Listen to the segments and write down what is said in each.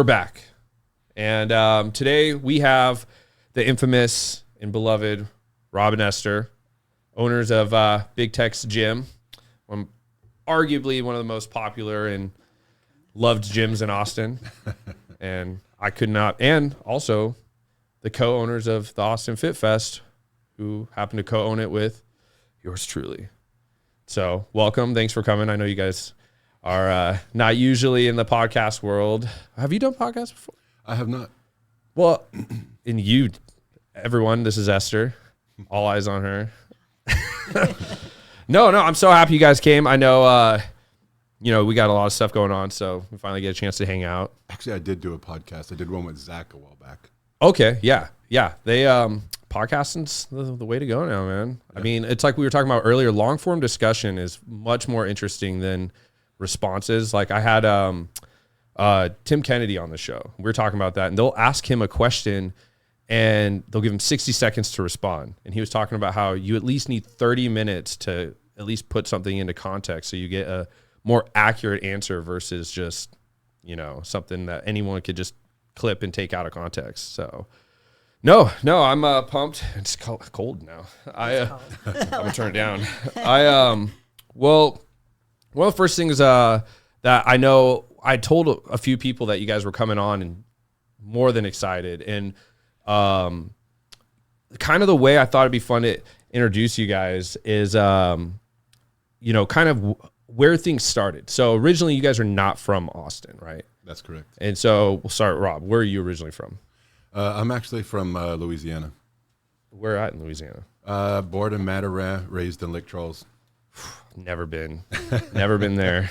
we're back. And today we have the infamous and beloved Rob and Esther, owners of Big Tex Gym, arguably one of the most popular and loved gyms in Austin. And I could not, and also the co-owners of the Austin Fit Fest, who happen to co-own it with yours truly. So welcome. Thanks for coming. I know you guys are not usually in the podcast world. Have you done podcasts before? I have not. Well, and you, everyone, this is Esther. All eyes on her. No, I'm so happy you guys came. I know, we got a lot of stuff going on, so we finally get a chance to hang out. Actually, I did do a podcast. I did one with Zach a while back. Okay, yeah. They podcasting's the way to go now, man. Yeah. I mean, it's like we were talking about earlier. Long form discussion is much more interesting than responses. Like I had Tim Kennedy on the show. We were talking about that, and they'll ask him a question, and they'll give him 60 seconds to respond. And he was talking about how you at least need 30 minutes to at least put something into context, so you get a more accurate answer versus just something that anyone could just clip and take out of context. So. No, I'm pumped. It's cold now. I'm gonna turn it down. Well, one of the first things that I know, I told a few people that you guys were coming on, and more than excited. And kind of the way I thought it'd be fun to introduce you guys is, kind of where things started. So originally, you guys are not from Austin, right? That's correct. And so we'll start, Rob. Where are you originally from? I'm actually from Louisiana. Where at in Louisiana? Born in Mataran, raised in Lake Charles. Never been there.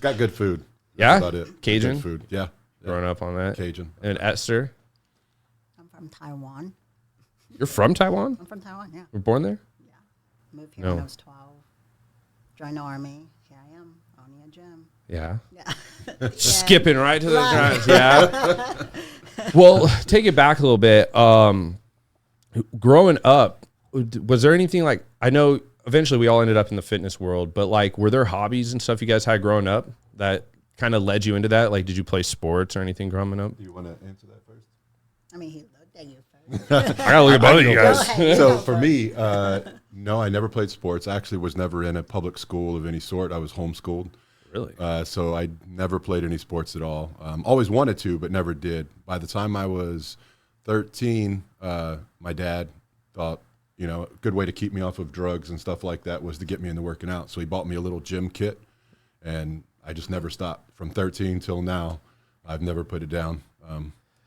Got good food. That's about it. Cajun good food. Yeah. Growing up on that. Cajun. And Esther? I'm from Taiwan. You're from Taiwan? I'm from Taiwan, yeah. You're born there? Yeah. Moved here when I was 12. Joined the Army. Here I am, owning a gym. Yeah. Yeah. Skipping right to the grind. Yeah. Well, take it back a little bit. Growing up, was there anything like, I know eventually we all ended up in the fitness world, but like, were there hobbies and stuff you guys had growing up that kind of led you into that? Like, did you play sports or anything growing up? Do you want to answer that first? I mean, he looked at you first. I got to look at both of you guys. So for me, no, I never played sports. I actually was never in a public school of any sort. I was homeschooled. Really? So I never played any sports at all. Always wanted to, but never did. By the time I was 13, my dad thought, a good way to keep me off of drugs and stuff like that was to get me into working out. So he bought me a little gym kit, and I just never stopped. From 13 till now, I've never put it down.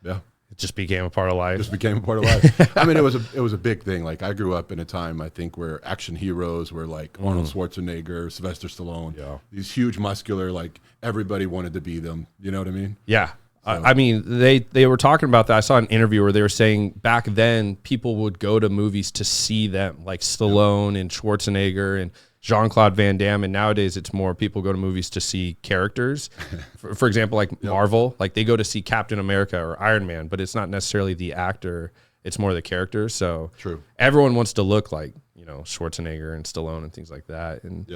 Yeah. It just became a part of life. Just became a part of life. I mean, it was a big thing. Like I grew up in a time, I think, where action heroes were like Arnold Schwarzenegger, Sylvester Stallone. Yeah. These huge, muscular, like everybody wanted to be them. You know what I mean? Yeah. So. I mean, they were talking about that. I saw an interview where they were saying back then people would go to movies to see them, like Stallone and Schwarzenegger and Jean-Claude Van Damme, and nowadays it's more people go to movies to see characters. For example, like Marvel, like they go to see Captain America or Iron Man, but it's not necessarily the actor, it's more the character. So True. Everyone wants to look like, Schwarzenegger and Stallone and things like that. And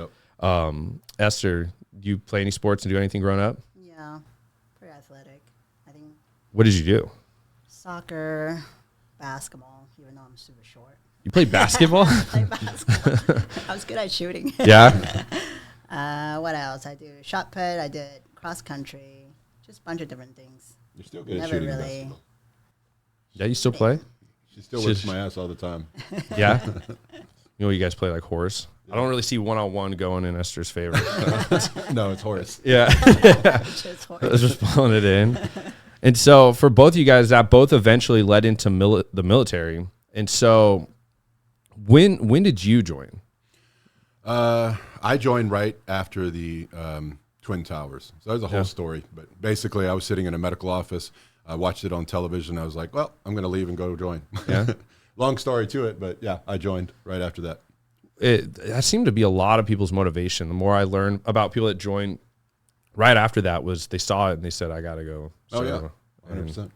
Esther, do you play any sports and do anything growing up? Yeah, pretty athletic. I think What did you do? soccer, basketball, even though I'm super short. You played basketball? I played basketball. I was good at shooting. Yeah. What else? I do shot put. I did cross country. Just a bunch of different things. You're still good at Never shooting really. basketball. Yeah, you still play? She still whips my ass all the time. Yeah. You guys play like horse. I don't really see one-on-one going in Esther's favor. No, it's horse. Yeah. Just I was just pulling it in. And so for both of you guys, that both eventually led into the military. And so when did you join? I joined right after the Twin Towers. So that was a whole story. But basically, I was sitting in a medical office. I watched it on television. I was like, well, I'm going to leave and go join. Yeah. Long story to it, but yeah, I joined right after that. That seemed to be a lot of people's motivation. The more I learned about people that joined right after that was they saw it and they said, I got to go. So, yeah, 100%.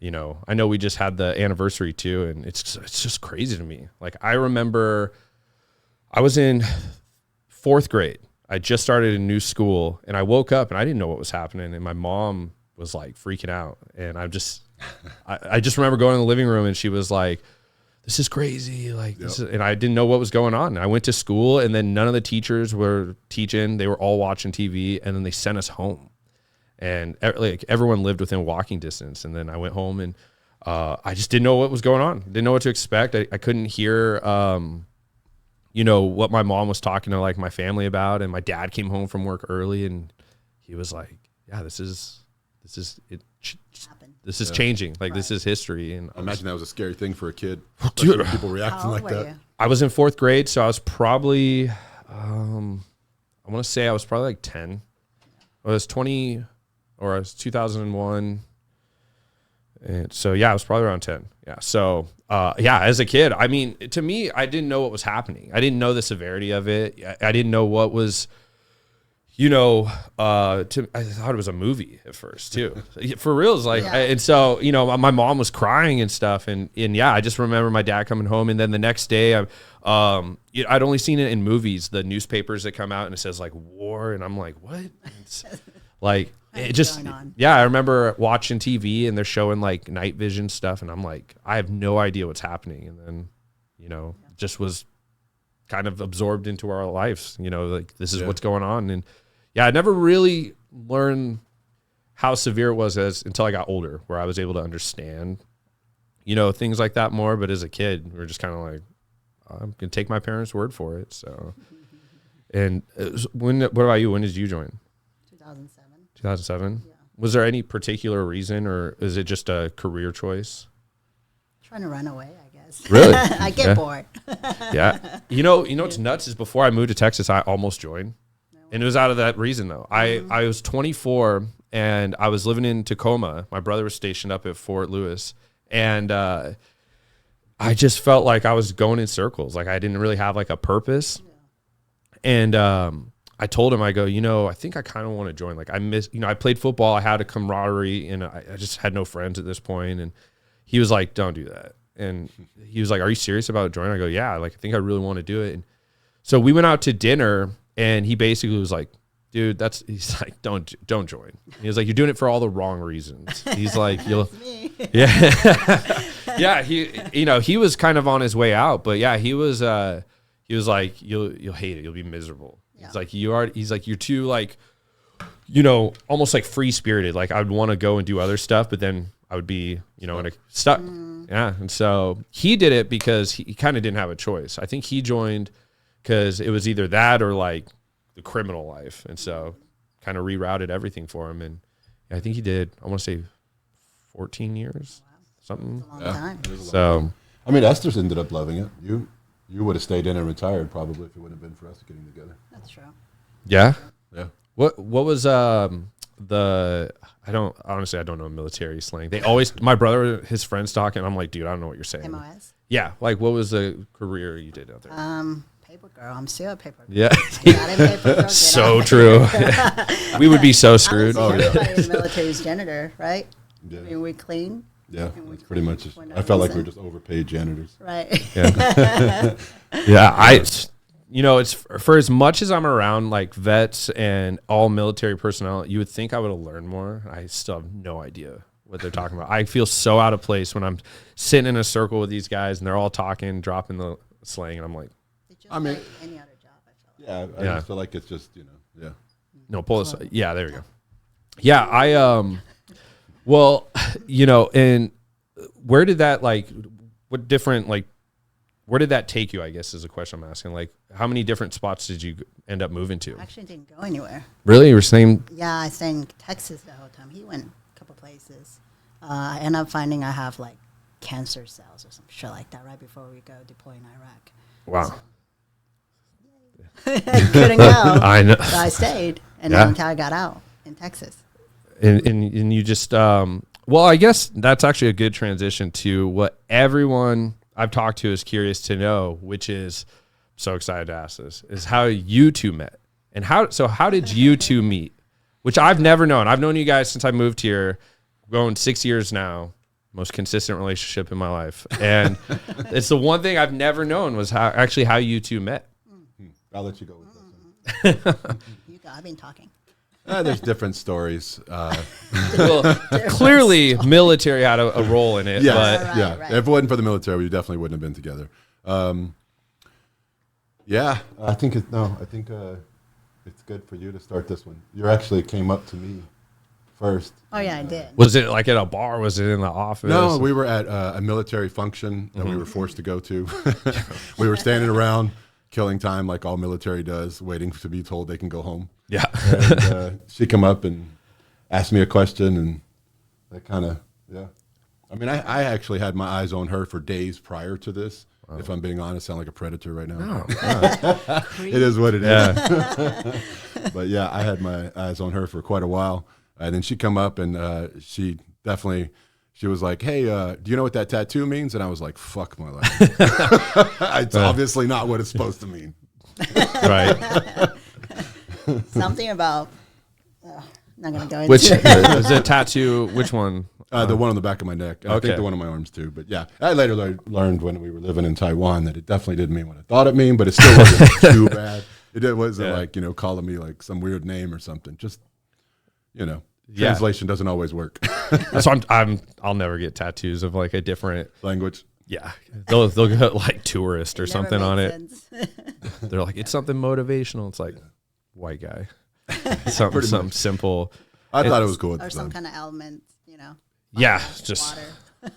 And, I know we just had the anniversary too, and it's just crazy to me. Like I remember I was in 4th grade. I just started a new school, and I woke up and I didn't know what was happening. And my mom was like freaking out. And I just remember going in the living room and she was like, this is crazy. Like, and I didn't know what was going on. I went to school and then none of the teachers were teaching. They were all watching TV, and then they sent us home, and like everyone lived within walking distance. And then I went home and I just didn't know what was going on. Didn't know what to expect. I couldn't hear, you know, what my mom was talking to like my family about. And my dad came home from work early and he was like, yeah, this is it. This is changing. Like, this is history. And I imagine that was a scary thing for a kid. Dude, people reacting like that. I was in 4th grade, so I was probably, I want to say I was probably like 10. I was 20, or I was 2001. And so, yeah, I was probably around 10. Yeah. So, yeah, as a kid, I mean, to me, I didn't know what was happening. I didn't know the severity of it. I didn't know what was, you know, I thought it was a movie at first too. For real, it's like, and so, you know, my mom was crying and stuff, and yeah, I just remember my dad coming home, and then the next day, I'd only seen it in movies, the newspapers that come out and it says like war, and I'm like, what? It's like, it just, yeah, I remember watching TV and they're showing like night vision stuff, and I'm like, I have no idea what's happening, and then, you know, just was kind of absorbed into our lives, you know, like this is what's going on. And yeah, I never really learned how severe it was until I got older, where I was able to understand, you know, things like that more. But as a kid, we were just kind of like, I'm going to take my parents' word for it. So, and what about you? When did you join? 2007. 2007? Yeah. Was there any particular reason, or is it just a career choice? Trying to run away, I guess. Really? I get bored. Yeah. You know what's nuts is before I moved to Texas, I almost joined. And it was out of that reason, though. I was 24, and I was living in Tacoma. My brother was stationed up at Fort Lewis. And I just felt like I was going in circles. Like, I didn't really have, like, a purpose. Yeah. And I told him, I go, you know, I think I kind of want to join. Like, I played football. I had a camaraderie, and I just had no friends at this point. And he was like, don't do that. And he was like, are you serious about joining? I go, yeah. Like, I think I really want to do it. And so we went out to dinner. And he basically was like, dude, he's like, don't join. He was like, you're doing it for all the wrong reasons. He's like, yeah, he was kind of on his way out, but yeah, he was like, you'll hate it. You'll be miserable. Yeah. He's like, you're too like, you know, almost like free spirited. Like, I would want to go and do other stuff, but then I would be, you know, stuck. Yeah. And so he did it because he kind of didn't have a choice. I think he joined because it was either that or like the criminal life. And so kind of rerouted everything for him. And I think he did, I want to say 14 years, something. That's a long time. So, I mean, Esther's ended up loving it. You would have stayed in and retired probably if it wouldn't have been for us getting together. That's true. Yeah. Yeah. What was I don't know military slang. They always, my brother, his friends talking. I'm like, dude, I don't know what you're saying. MOS? Yeah. Like, what was the career you did out there? Paper girl. I'm still a paper girl. Yeah. I got in paper girl. So true. We would be so screwed. Everybody in the military is janitor, right? Yeah. I mean, we clean. Yeah, that's pretty much it. I felt like we were just overpaid janitors. Right. Yeah. Yeah. You know, it's for as much as I'm around like vets and all military personnel, you would think I would have learned more. I still have no idea what they're talking about. I feel so out of place when I'm sitting in a circle with these guys and they're all talking, dropping the slang, and I'm like, I mean, like any other job, I feel like. Yeah, I just feel like it's just, you know, yeah. No, pull this. Yeah, there we go. Yeah, well, you know, and where did that where did that take you, I guess, is a question I'm asking. Like, how many different spots did you end up moving to? I actually didn't go anywhere. Really? You were saying? Yeah, I stayed in Texas the whole time. He went a couple places. I ended up finding I have like cancer cells or some shit like that right before we go deploy in Iraq. Wow. So, couldn't go. I know. So I stayed, and then until I got out in Texas. And you just well, I guess that's actually a good transition to what everyone I've talked to is curious to know, which is, I'm so excited to ask this, is how you two met. And how did you two meet? Which I've never known. I've known you guys since I moved here, going 6 years now. Most consistent relationship in my life. And it's the one thing I've never known was how you two met. I'll let you go with this one. You go. I've been talking. There's different stories. Well, clearly, military had a role in it. Yeah, But Right. If it wasn't for the military, we definitely wouldn't have been together. I think it's good for you to start this one. You actually came up to me first. Oh yeah, I did. was it like at a bar? Was it in the office? No, we were at a military function that we were forced to go to. We were standing around, killing time like all military does, waiting to be told they can go home. Yeah. And she come up and asked me a question, and that kind of, yeah. I mean, I actually had my eyes on her for days prior to this. Wow. If I'm being honest, I sound like a predator right now. No. It is what it is. Yeah. But yeah, I had my eyes on her for quite a while. And then she come up and she was like, hey, do you know what that tattoo means? And I was like, fuck my life. It's obviously not what it's supposed to mean. Right. Something about. Not gonna go into. Which is a tattoo? Which one? The one on the back of my neck. And I Okay. think the one on my arms too. But yeah, I later learned when we were living in Taiwan that it definitely didn't mean what I thought it meant, but it still wasn't too bad. It wasn't like, calling me like some weird name or something. Just, translation doesn't always work. So I'll never get tattoos of like a different Language. Yeah, they'll go like tourist or Never something on made it. sense. They're like, it's something motivational. It's like white guy, something simple. I thought it was cool. Or some kind of element, Yeah, just water.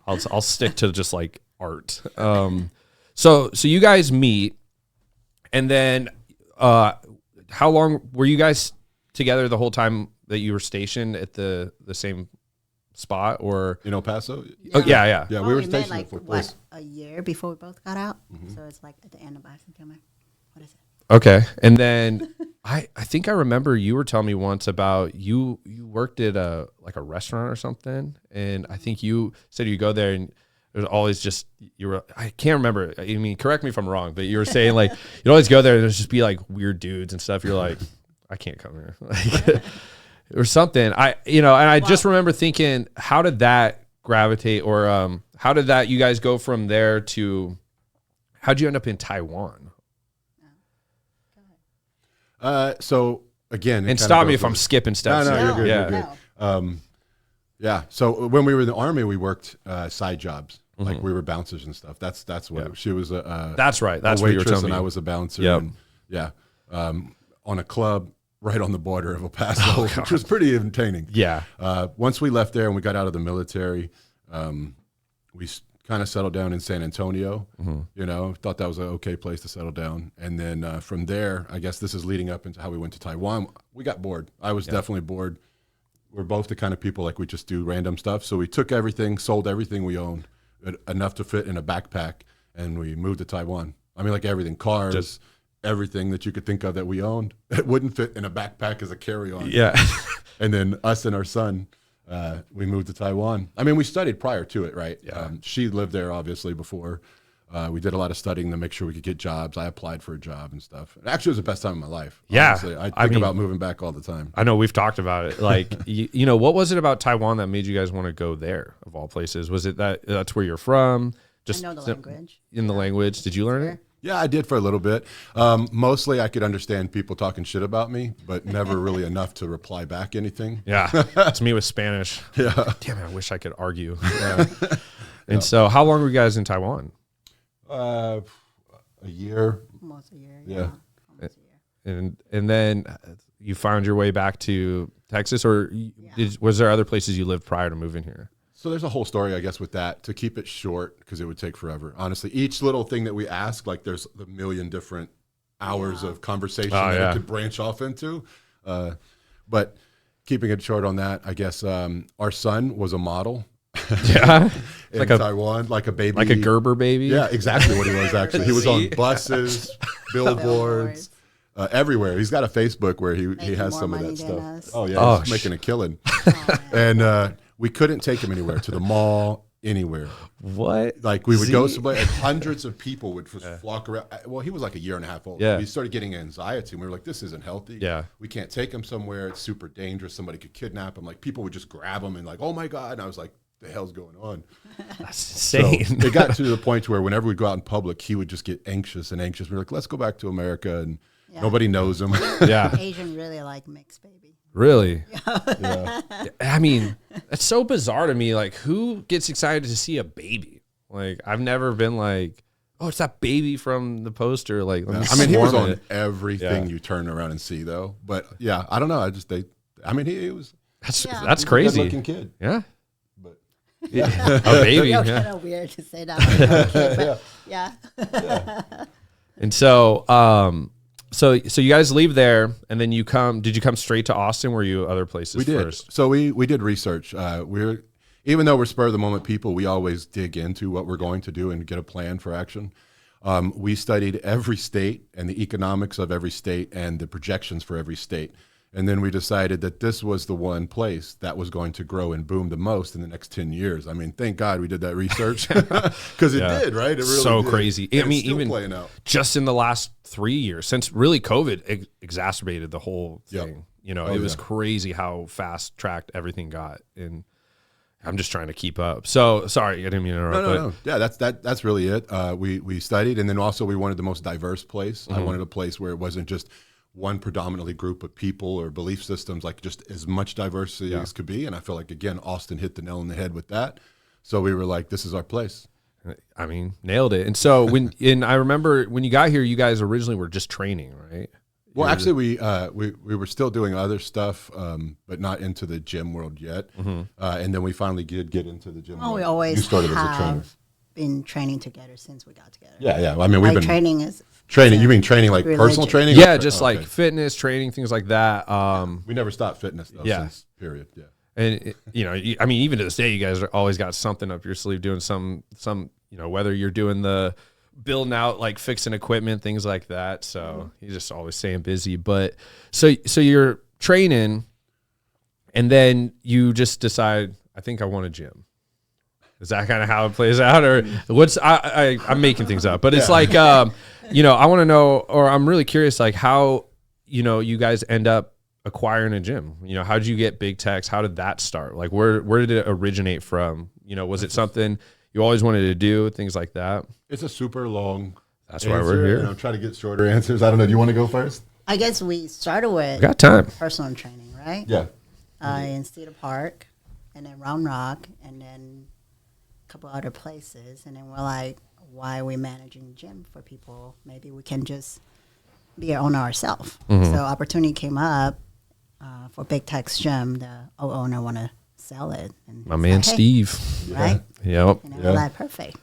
I'll stick to just like art. So you guys meet, and then how long were you guys together the whole time that you were stationed at the same spot, or In El Paso? Oh yeah. Yeah, Well, we were met stationed like at Fort Bliss. a year before we both got out. So it's like at the end of September. What is it? Okay, and then I think I remember you were telling me once about you worked at a restaurant or something, and I think you said you go there and there's always just I can't remember. I mean, correct me if I'm wrong, but you were saying like you'd always go there and there's just be like weird dudes and stuff. You're like, I can't come here, like, or something. And I just remember thinking, how did that gravitate, or how did that you guys go from there to how'd you end up in Taiwan? So again, And stop me if I'm skipping steps. No, here. you're good. Yeah. You're good. Yeah. So when we were in the Army, we worked side jobs. Like we were bouncers and stuff. That's what she was. That's right. That's a what you were waitress, telling and me. I was a bouncer. Yep. And, on a club right on the border of El Paso, which was pretty entertaining. Yeah. Once we left there and we got out of the military, we kind of settled down in San Antonio. Thought that was an okay place to settle down. And then from there, I guess this is leading up into how we went to Taiwan. We got bored. I was definitely bored. We're both the kind of people like we just do random stuff. So we took everything, sold everything we owned, enough to fit in a backpack, and we moved to Taiwan. I mean, like everything, cars, everything that you could think of that we owned, it wouldn't fit in a backpack as a carry-on. Yeah. And then us and our son, we moved to Taiwan. I mean, we studied prior to it, right? Yeah. She lived there, obviously, before. We did a lot of studying to make sure we could get jobs. I applied for a job and stuff. It actually was the best time of my life. Yeah. Honestly. I think about moving back all the time. I know we've talked about it. Like, what was it about Taiwan that made you guys want to go there of all places? Was it that's where you're from? Just I know the language. In the language. Did you learn it? Yeah, I did for a little bit. Mostly I could understand people talking shit about me, but never really enough to reply back anything. Yeah. It's me with Spanish. Yeah. Damn it, I wish I could argue. And so how long were you guys in Taiwan? A year. Almost a year. Yeah. Almost a year. And then you found your way back to Texas, or was there other places you lived prior to moving here? So there's a whole story, I guess, with that. To keep it short, because it would take forever. Honestly, each little thing that we ask, like there's a million different hours of conversation that it could branch off into. But keeping it short on that, I guess our son was a model. Yeah. in Like a- Taiwan, like a baby. Like a Gerber baby? Yeah, exactly what he was actually. He was on See? buses, billboards, everywhere. He's got a Facebook where he Making has more some of money that than stuff. us. Oh, yeah, Oh, he's making a killing. And we couldn't take him anywhere, to the mall, anywhere. What? Like we would go somewhere and hundreds of people would just flock around. Well, he was like a year and a half old. Yeah. We started getting anxiety and we were like, this isn't healthy. Yeah. We can't take him somewhere. It's super dangerous. Somebody could kidnap him. Like people would just grab him and like, oh my God. And I was like, the hell's going on? That's So insane. it got to the point where whenever we'd go out in public, he would just get anxious and anxious. We were like, let's go back to America. And Yeah. Nobody knows him. Yeah. Asian really like mixed baby. Really? Yeah. I mean, it's so bizarre to me. Like, who gets excited to see a baby? Like, I've never been like, oh, it's that baby from the poster. Like, let me I mean, he was swarm on it. everything Yeah. you turn around and see, though. But yeah, I don't know. He was That's Yeah. that's a crazy. good-looking kid. Yeah. But A baby. Kind Yeah. of weird to say that. But yeah. And so, so you guys leave there, and then you come. Did you come straight to Austin? Were you other places we did. first? So we did research. Even though we're spur of the moment people, we always dig into what we're going to do and get a plan for action. We studied every state and the economics of every state and the projections for every state. And then we decided that this was the one place that was going to grow and boom the most in the next 10 years. I mean, thank God we did that research because it Yeah. did, right? It really So did. crazy. And I mean, it's still even playing out. just in the last 3 years, since really COVID exacerbated the whole Yep. thing. You know, Oh, it was yeah. crazy how fast tracked everything got, and I'm just trying to keep up. So sorry, I didn't mean to interrupt. No. Yeah, that's really it. We studied, and then also we wanted the most diverse place. I wanted a place where it wasn't just one predominantly group of people or belief systems, like just as much diversity as could be. And I feel like, again, Austin hit the nail on the head with that. So we were like, this is our place. I mean, nailed it. And so I remember when you got here, you guys originally were just training, right? Well, actually, we were still doing other stuff, but not into the gym world yet. And then we finally did get into the gym Well, world. we always You started as a trainer. have been training together since we got together. Yeah. I mean, we've Like been training is training. You mean training like personal religion. training? Yeah, just Oh, like okay. fitness training, things like that. We never stopped fitness though. Yeah. Since, period. Yeah. And I mean, even to this day, you guys are always got something up your sleeve, doing some, whether you're doing the building out, like fixing equipment, things like that. So he's just always staying busy. But so you're training, and then you just decide, I think I want a gym. Is that kind of how it plays out, or what's I'm making things up? But it's like, I want to know, or I'm really curious, like how you guys end up acquiring a gym. How did you get Big Tex? How did that start? Like where did it originate from? Was it something you always wanted to do? Things like that. It's a super long. That's why we're here. Try to get shorter answers. I don't know. Do you want to go first? I guess we started with Got time. personal training, right? Yeah. In Cedar Park, and then Round Rock, and then a couple other places. And then we're like, why are we managing gym for people? Maybe we can just be our owner ourselves. So opportunity came up for Big Tex Gym. The old owner want to sell it. And My it's man like, hey, Steve. right? Yep. And Yeah. we're like, perfect.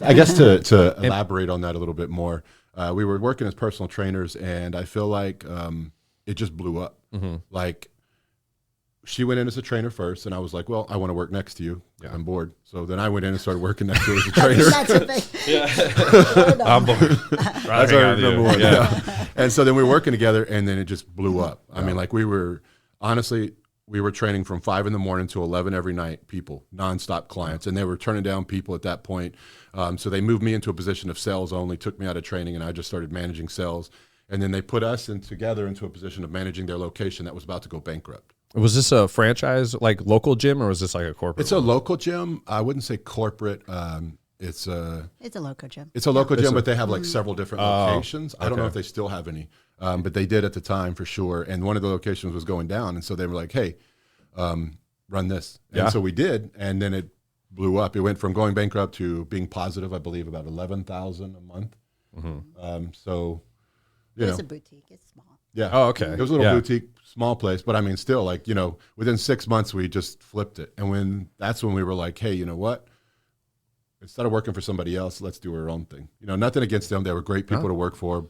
I guess to elaborate on that a little bit more, we were working as personal trainers, and I feel like it just blew up. Like she went in as a trainer first, and I was like, well, I want to work next to you. Yeah. I'm bored. So then I went in and started working next to her as a trainer. That's a big, I'm bored. That's our number one. Yeah. And so then we were working together, and then it just blew up. I mean, like we were training from 5 a.m. to 11 every night, people, nonstop clients, and they were turning down people at that point. So they moved me into a position of sales only, took me out of training, and I just started managing sales. And then they put us together into a position of managing their location that was about to go bankrupt. Was this a franchise, like local gym, or was this like a corporate? It's a local gym. I wouldn't say corporate. It's a local gym. It's a local gym, but they have like several different locations. I don't know okay. if they still have any, but they did at the time for sure. And one of the locations was going down, and so they were like, "Hey, run this." And Yeah. so we did, and then it blew up. It went from going bankrupt to being positive, I believe, about 11,000 a month. So, It's a boutique. It's small. yeah. Oh, okay. It was a little Yeah. boutique, small place, but I mean, still, like within 6 months, we just flipped it, and that's when we were like, "Hey, you know what? Instead of working for somebody else, let's do our own thing." Nothing against them; they were great people to work for,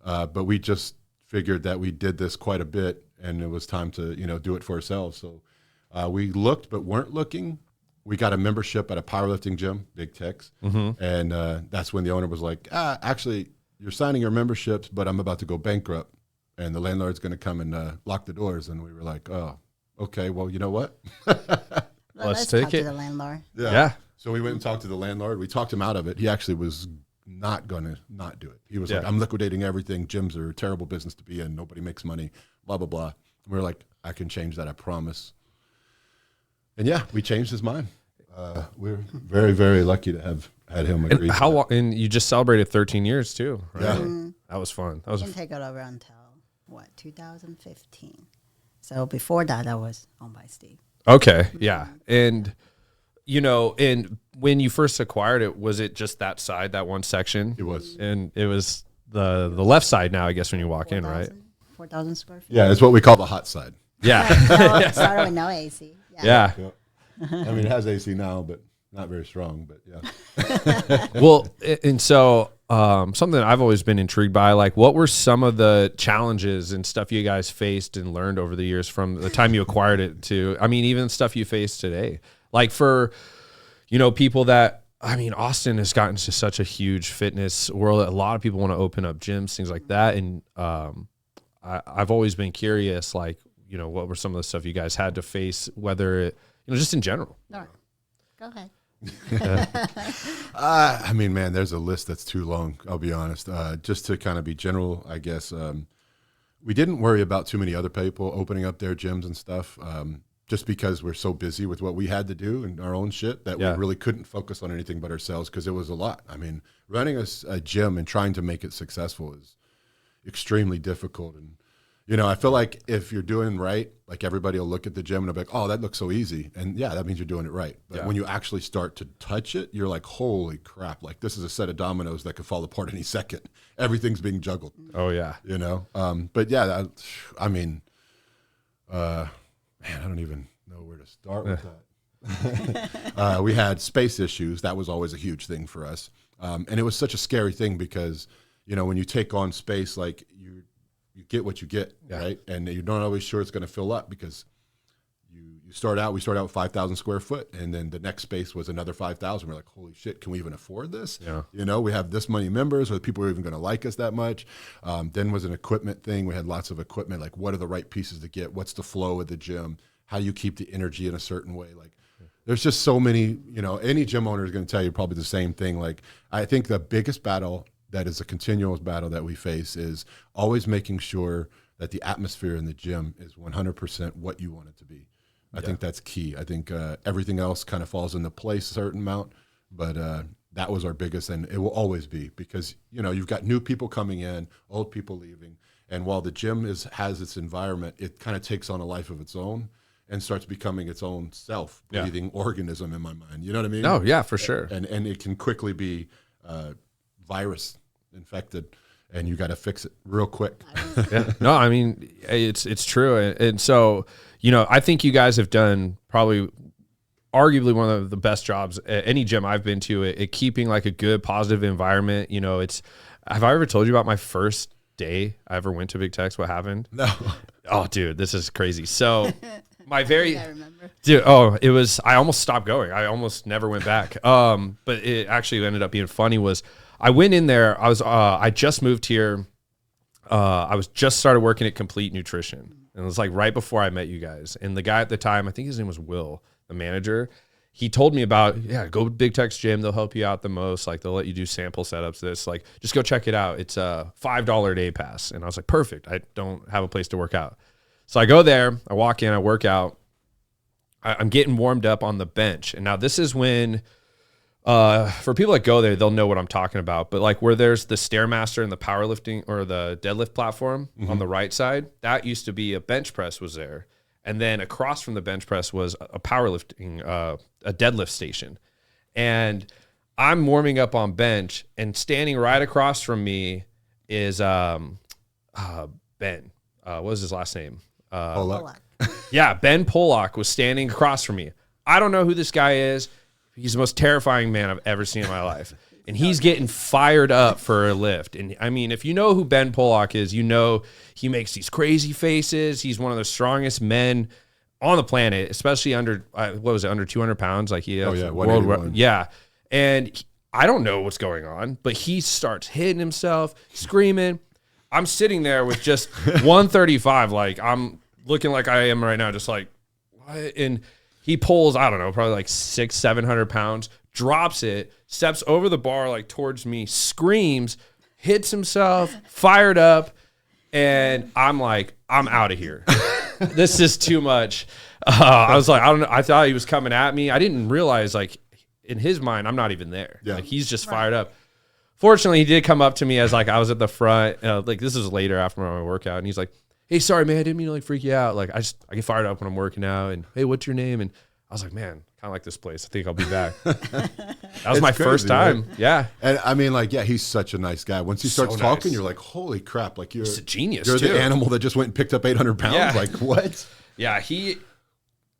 but we just figured that we did this quite a bit, and it was time to do it for ourselves. So we looked, but weren't looking. We got a membership at a powerlifting gym, Big Tex, and that's when the owner was like, "Actually, you're signing your memberships, but I'm about to go bankrupt, and the landlord's going to come and lock the doors." And we were like, "Oh, okay. Well, you know what?" Let's talk take it. to the landlord. Yeah. So we went and talked to the landlord. We talked him out of it. He actually was not going to not do it. He was like, "I'm liquidating everything. Gyms are a terrible business to be in. Nobody makes money, blah, blah, blah." And we were like, "I can change that, I promise." And yeah, we changed his mind. We're very, very lucky to have had him agree. And how long? And you just celebrated 13 years too, right? Yeah. That was fun. That I was didn't take it over until, 2015. So before that, I was owned by Steve. okay. Yeah. And, and when you first acquired it, was it just that side, that one section? It was. And it was the left side now, I guess, when you walk in, right? 4,000 square feet. Yeah, it's what we call the hot side. Yeah. No, started with no AC. Yeah. Yep. I mean, it has AC now, but not very strong. But yeah. Well, and so something that I've always been intrigued by, like, what were some of the challenges and stuff you guys faced and learned over the years from the time you acquired it to, I mean, even stuff you face today? Like for, people that, I mean, Austin has gotten to such a huge fitness world. A lot of people want to open up gyms, things like that. And I've always been curious, like, what were some of the stuff you guys had to face, whether it, just in general? No, go ahead. I mean, man, there's a list that's too long. I'll be honest. Just to kind of be general, I guess, we didn't worry about too many other people opening up their gyms and stuff. Just because we're so busy with what we had to do and our own shit that we really couldn't focus on anything but ourselves because it was a lot. I mean, running a gym and trying to make it successful is extremely difficult. And, I feel like if you're doing right, like everybody will look at the gym and they'll be like, oh, that looks so easy. And yeah, that means you're doing it right. But when you actually start to touch it, you're like, holy crap, like this is a set of dominoes that could fall apart any second. Everything's being juggled. Oh, yeah. But yeah, I mean, man, I don't even know where to start with that. We had space issues. That was always a huge thing for us. And it was such a scary thing because, when you take on space, like you get what you get, right? And you're not always sure it's going to fill up because we start out with 5,000 square foot, and then the next space was another 5,000. We're like, holy shit, can we even afford this? Yeah. We have this many members, or people are even going to like us that much. Then was an equipment thing. We had lots of equipment, like what are the right pieces to get? What's the flow of the gym? How do you keep the energy in a certain way? Like there's just so many, any gym owner is going to tell you probably the same thing. Like I think the biggest battle that is a continuous battle that we face is always making sure that the atmosphere in the gym is 100% what you want it to be. I think that's key. I think everything else kind of falls into place a certain amount, but that was our biggest, and it will always be because, you've got new people coming in, old people leaving, and while the gym has its environment, it kind of takes on a life of its own and starts becoming its own self-breathing organism in my mind. You know what I mean? Oh, yeah, for sure. And it can quickly be virus infected, and you got to fix it real quick. Yeah. No, I mean, it's true. And so, I think you guys have done probably arguably one of the best jobs at any gym I've been to at keeping like a good, positive environment. Have I ever told you about my first day I ever went to Big Tex? What happened? No. Oh, dude, this is crazy. So my very, I remember. dude, I almost stopped going. I almost never went back. But it actually ended up being funny was I went in there. I just moved here. I was just started working at Complete Nutrition. And it was like right before I met you guys. And the guy at the time, I think his name was Will, the manager, he told me about, go to Big Tex Gym. They'll help you out the most. Like they'll let you do sample setups. Just go check it out. It's a $5 day pass. And I was like, perfect. I don't have a place to work out. So I go there, I walk in, I work out. I'm getting warmed up on the bench. And now this is when, for people that go there, they'll know what I'm talking about. But like where there's the Stairmaster and the powerlifting or the deadlift platform on the right side, that used to be a bench press was there. And then across from the bench press was a powerlifting, a deadlift station. And I'm warming up on bench, and standing right across from me is Ben. What was his last name? Polak. Yeah, Ben Polak was standing across from me. I don't know who this guy is. He's the most terrifying man I've ever seen in my life. And he's getting fired up for a lift. And I mean, if you know who Ben Polak is, he makes these crazy faces. He's one of the strongest men on the planet, especially under, under 200 pounds? Like he has world. Yeah. And I don't know what's going on, but he starts hitting himself, screaming. I'm sitting there with just 135. Like I'm looking like I am right now, just like, what? And he pulls, I don't know, probably like 600-700 pounds, drops it, steps over the bar like towards me, screams, hits himself, fired up, and I'm like, I'm out of here. This is too much. I was like, I don't know. I thought he was coming at me. I didn't realize, like, in his mind, I'm not even there. Yeah. Like, he's just fired up. fortunately, he did come up to me as like I was at the front. Like this is later after my workout, and he's like, "Hey, sorry, man, I didn't mean to like freak you out. Like I get fired up when I'm working out, and hey, what's your name?" And I was like, "Man, kind of like this place. I think I'll be back." That was my first time. Right? Yeah, and I mean, like, yeah, he's such a nice guy. Once he starts talking, you're like, "Holy crap!" Like he's a genius. You're too. the animal that just went and picked up 800 pounds. Yeah. Like what? Yeah,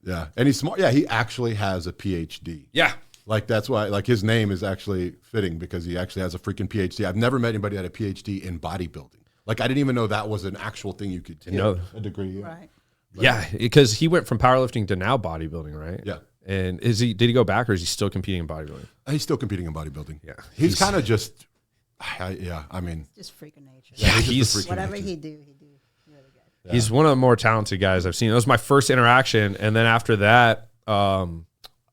Yeah, and he's smart. Yeah, he actually has a PhD. Yeah. Like that's why, like his name is actually fitting because he actually has a freaking PhD. I've never met anybody that had a PhD in bodybuilding. Like I didn't even know that was an actual thing you could get a degree in. Right. But, Yeah, because he went from powerlifting to now bodybuilding, right? Yeah. And did he go back or is he still competing in bodybuilding? He's still competing in bodybuilding. Yeah. He's kind of just, I mean. Just freaking nature. Yeah, he's whatever he do really good. Yeah. He's one of the more talented guys I've seen. It was my first interaction. And then after that,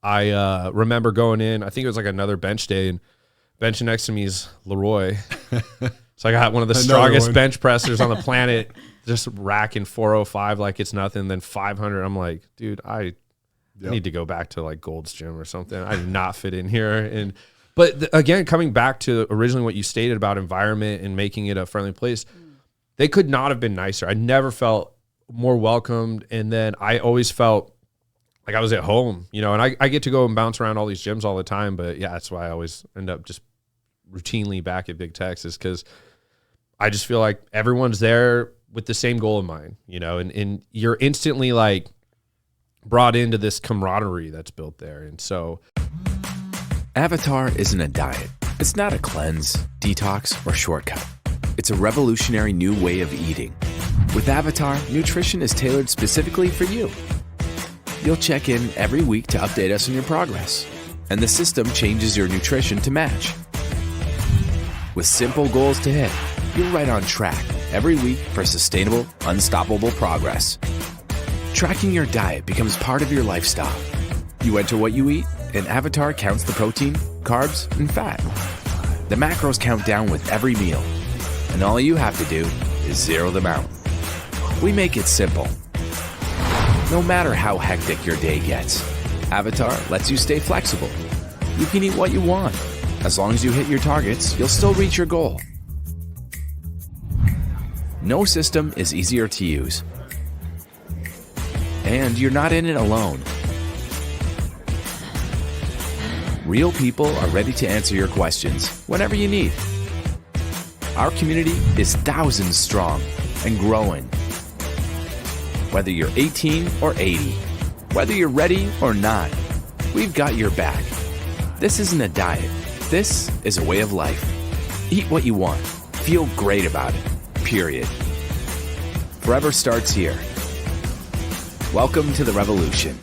I remember going in, I think it was like another bench day, and benching next to me is Leroy. So I got one of the strongest bench pressers on the planet, just racking 405 like it's nothing, then 500. I'm like, dude, I need to go back to like Gold's Gym or something. I do not fit in here. But again, coming back to originally what you stated about environment and making it a friendly place, they could not have been nicer. I never felt more welcomed. And then I always felt like I was at home, you know, and I get to go and bounce around all these gyms all the time. But yeah, that's why I always end up just routinely back at Big Tex, is because I just feel like everyone's there with the same goal in mind, you know, and you're instantly like brought into this camaraderie that's built there. And so Avatar isn't a diet. It's not a cleanse, detox, or shortcut. It's a revolutionary new way of eating. With Avatar, nutrition is tailored specifically for you. You'll check in every week to update us on your progress, and the system changes your nutrition to match. With simple goals to hit, you're right on track every week for sustainable, unstoppable progress. Tracking your diet becomes part of your lifestyle. You enter what you eat, and Avatar counts the protein, carbs, and fat. The macros count down with every meal, and all you have to do is zero them out. We make it simple. No matter how hectic your day gets, Avatar lets you stay flexible. You can eat what you want. As long as you hit your targets, you'll still reach your goal. No system is easier to use. And you're not in it alone. Real people are ready to answer your questions whenever you need. Our community is thousands strong and growing. Whether you're 18 or 80, whether you're ready or not, we've got your back. This isn't a diet. This is a way of life. Eat what you want. Feel great about it. Period. Forever starts here. Welcome to the revolution.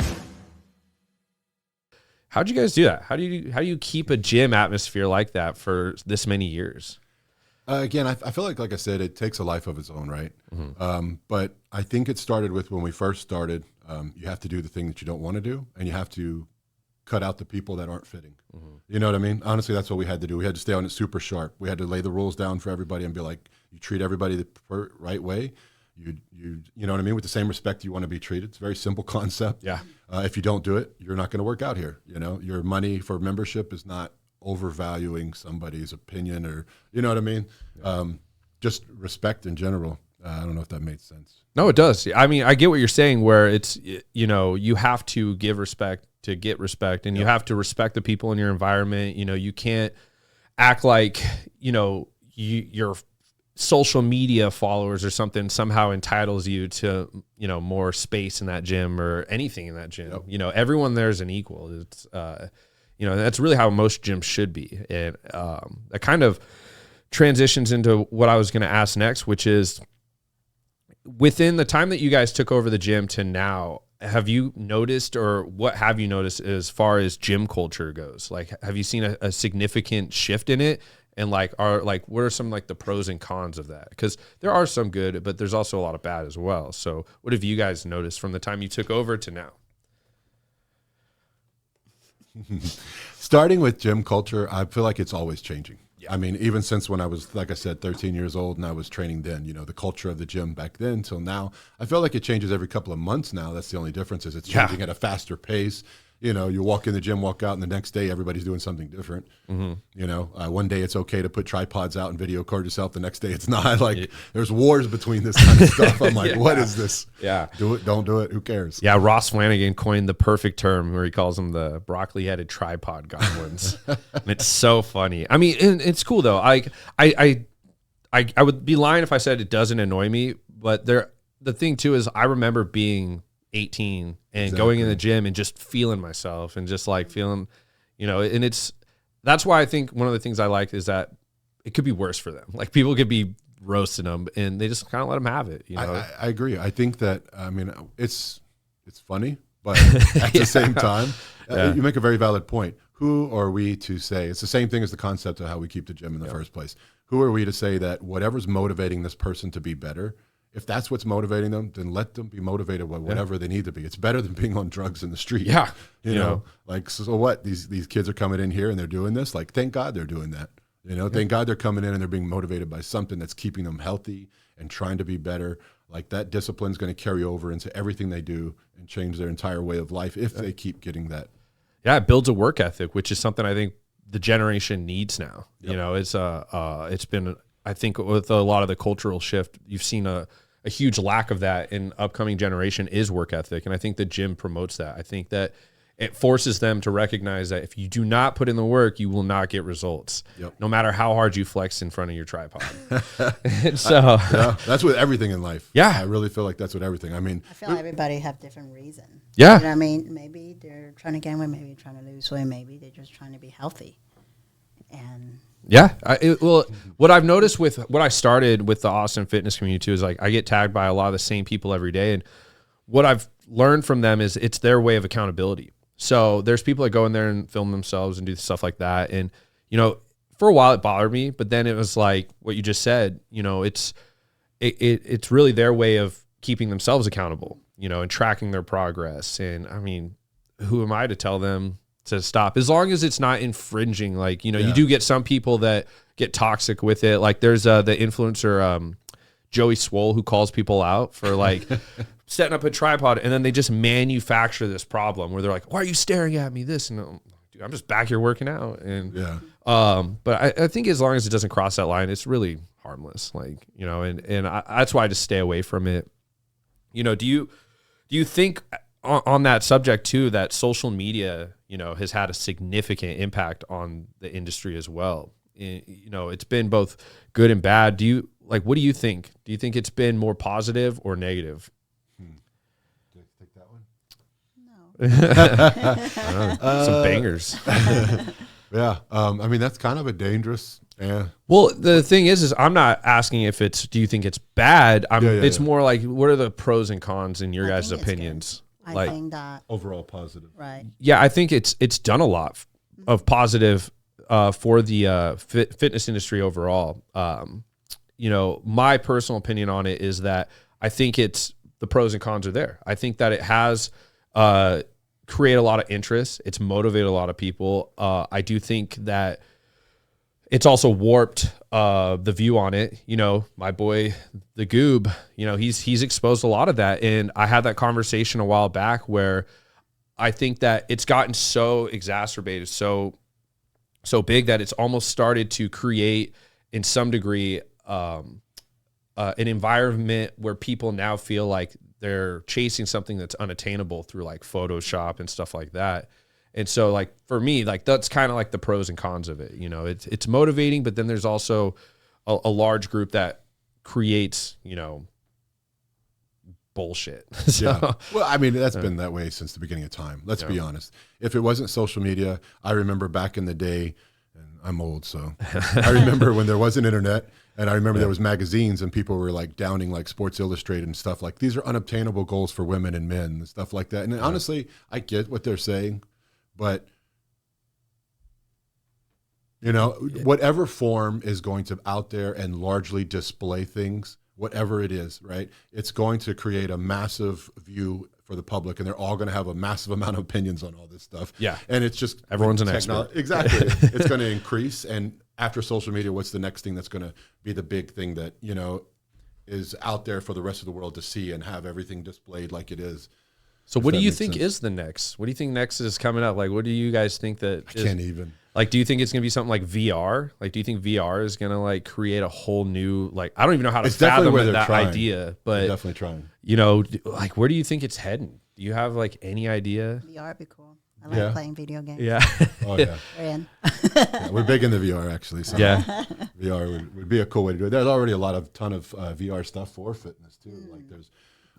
how'd you guys do that? How do you keep a gym atmosphere like that for this many years? Again, I feel like I said, it takes a life of its own, right? Mm-hmm. But I think it started with when we first started, you have to do the thing that you don't want to do, and you have to cut out the people that aren't fitting. Mm-hmm. You know what I mean? Honestly, that's what we had to do. We had to stay on it super sharp. We had to lay the rules down for everybody and be like, you treat everybody the right way. You know what I mean? With the same respect you want to be treated. It's a very simple concept. Yeah. If you don't do it, you're not going to work out here. You know, your money for membership is not overvaluing somebody's opinion, or you know what I mean? Yeah. Just respect in general. I don't know if that made sense. No, it does. I mean, I get what you're saying, where it's, you know, you have to give respect to get respect, and you have to respect the people in your environment. You know, you can't act like, you know, your social media followers or something somehow entitles you to, you know, more space in that gym or anything in that gym. Yep. You know, everyone there is an equal. It's, you know, that's really how most gyms should be. And that kind of transitions into what I was going to ask next, which is, within the time that you guys took over the gym to now, have you noticed, or what have you noticed as far as gym culture goes? Like, have you seen a significant shift in it? And what are some like the pros and cons of that? Because there are some good, but there's also a lot of bad as well. So what have you guys noticed from the time you took over to now? Starting with gym culture, I feel like it's always changing. Yeah. I mean, even since when I was, like I said, 13 years old and I was training then, you know, the culture of the gym back then till now, I feel like it changes every couple of months now. That's the only difference, is it's changing at a faster pace. you know, you walk in the gym, walk out, and the next day everybody's doing something different. You know, one day it's okay to put tripods out and video record yourself. The next day it's not. Like there's wars between this kind of stuff. I'm like, what is this? Yeah. Do it, don't do it. Who cares? Yeah, Ross Flanagan coined the perfect term where he calls them the broccoli-headed tripod goblins. And it's so funny. I mean, it's cool though. I would be lying if I said it doesn't annoy me, but the thing too is I remember being 18 and going in the gym and just feeling myself and just like feeling, you know, and that's why I think one of the things I like is that it could be worse for them. Like people could be roasting them and they just kind of let them have it. You know, I agree. I think that, I mean, it's funny, but at the same time, you make a very valid point. Who are we to say, it's the same thing as the concept of how we keep the gym in the first place. Who are we to say that whatever's motivating this person to be better, if that's what's motivating them, then let them be motivated by whatever they need to be. It's better than being on drugs in the street. Yeah. You know, like, so what? These kids are coming in here and they're doing this. Like, thank God they're doing that. You know, thank God they're coming in and they're being motivated by something that's keeping them healthy and trying to be better. Like that discipline is going to carry over into everything they do and change their entire way of life if they keep getting that. Yeah, it builds a work ethic, which is something I think the generation needs now. You know, it's been, I think with a lot of the cultural shift, you've seen a huge lack of that in upcoming generation is work ethic. And I think the gym promotes that. I think that it forces them to recognize that if you do not put in the work, you will not get results, no matter how hard you flex in front of your tripod. And so that's with everything in life. Yeah. I really feel like that's with everything. I mean, I feel like everybody have different reasons. Yeah. You know what I mean? Maybe they're trying to gain weight, maybe trying to lose weight, maybe they're just trying to be healthy. And yeah, well, what I've noticed with what I started with the Austin fitness community too is like I get tagged by a lot of the same people every day, and what I've learned from them is it's their way of accountability. So there's people that go in there and film themselves and do stuff like that, and you know, for a while it bothered me, but then it was like what you just said. You know, it's really their way of keeping themselves accountable. You know, and tracking their progress. And I mean, who am I to tell them to stop, as long as it's not infringing? Like, you know, you do get some people that get toxic with it. Like there's the influencer, Joey Swole, who calls people out for like setting up a tripod and then they just manufacture this problem where they're like, why are you staring at me? This, and dude, I'm just back here working out. And, but I think as long as it doesn't cross that line, it's really harmless. Like, you know, and that's why I just stay away from it. You know, do you think on that subject too, that social media, you know, has had a significant impact on the industry as well? You know, it's been both good and bad. What do you think? Do you think it's been more positive or negative? Did I take that one? no. Some bangers. Yeah. I mean, that's kind of a dangerous. Yeah. Well, the thing is I'm not asking if do you think it's bad? It's more like, what are the pros and cons in your guys' opinions? I think that overall positive. Right. Yeah, I think it's done a lot of positive for the fitness industry overall. You know, my personal opinion on it is that I think the pros and cons are there. I think that it has created a lot of interest. It's motivated a lot of people. I do think that it's also warped the view on it. You know, my boy, the Goob, you know, he's exposed a lot of that. And I had that conversation a while back where I think that it's gotten so exacerbated, so big that it's almost started to create, in some degree, an environment where people now feel like they're chasing something that's unattainable through like Photoshop and stuff like that. And so like, for me, like that's kind of like the pros and cons of it. You know, it's motivating, but then there's also a large group that creates, you know, bullshit. So, yeah. Well, I mean, that's been that way since the beginning of time. Let's be honest. If it wasn't social media, I remember back in the day, and I'm old, so I remember when there wasn't internet, and I remember there was magazines and people were like downing like Sports Illustrated and stuff like, these are unobtainable goals for women and men and stuff like that. And honestly, I get what they're saying. But, you know, whatever form is going to out there and largely display things, whatever it is, right? It's going to create a massive view for the public, and they're all going to have a massive amount of opinions on all this stuff. Yeah. And it's just everyone's an expert. Exactly. It's going to increase. And after social media, what's the next thing that's going to be the big thing that, you know, is out there for the rest of the world to see and have everything displayed like it is? So what do you think is the next? What do you think next is coming up? Like, what do you guys think that I can't even. Like, do you think it's going to be something like VR? Like, do you think VR is going to like create a whole new, like, I don't even know how to fathom that idea, but they're definitely trying. You know, like, where do you think it's heading? Do you have like any idea? VR would be cool. I like playing video games. Yeah. Oh yeah. We're in. Yeah, we're big in the VR actually. So Yeah. VR would be a cool way to do it. There's already a ton of VR stuff for fitness too. Like there's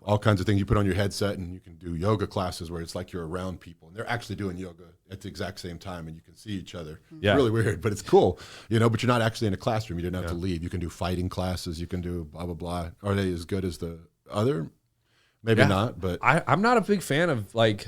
all kinds of things you put on your headset, and you can do yoga classes where it's like you're around people and they're actually doing yoga at the exact same time, and you can see each other. Yeah. It's really weird, but it's cool, you know. But you're not actually in a classroom. You don't have to leave. You can do fighting classes. You can do blah blah blah. Are they as good as the other? Maybe not. But I'm not a big fan of like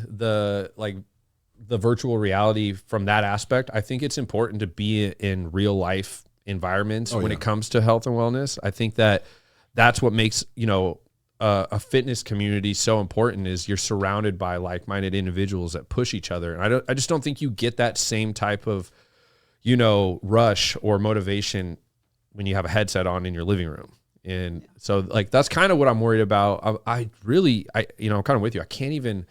the virtual reality from that aspect. I think it's important to be in real life environments when it comes to health and wellness. I think that's what makes, you know, a fitness community so important, is you're surrounded by like-minded individuals that push each other. And I just don't think you get that same type of, you know, rush or motivation when you have a headset on in your living room. And so like, that's kind of what I'm worried about. I'm kind of with you. I can't even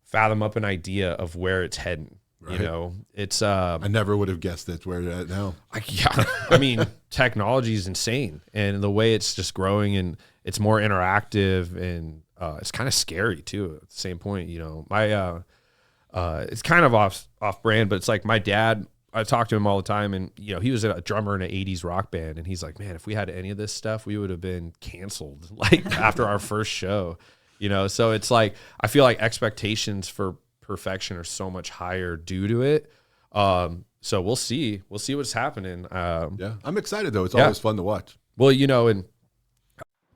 fathom up an idea of where it's heading. Right. You know, it's I never would have guessed that's where it's at now. I mean, technology is insane, and the way it's just growing, and it's more interactive, and it's kind of scary too at the same point. You know, my it's kind of off brand, but it's like my dad, I talk to him all the time, and you know, he was a drummer in an 80s rock band, and he's like, man, if we had any of this stuff, we would have been canceled like after our first show. You know, so it's like, I feel like expectations for perfection are so much higher due to it. So we'll see what's happening. Yeah, I'm excited though. It's always fun to watch. Well, you know, and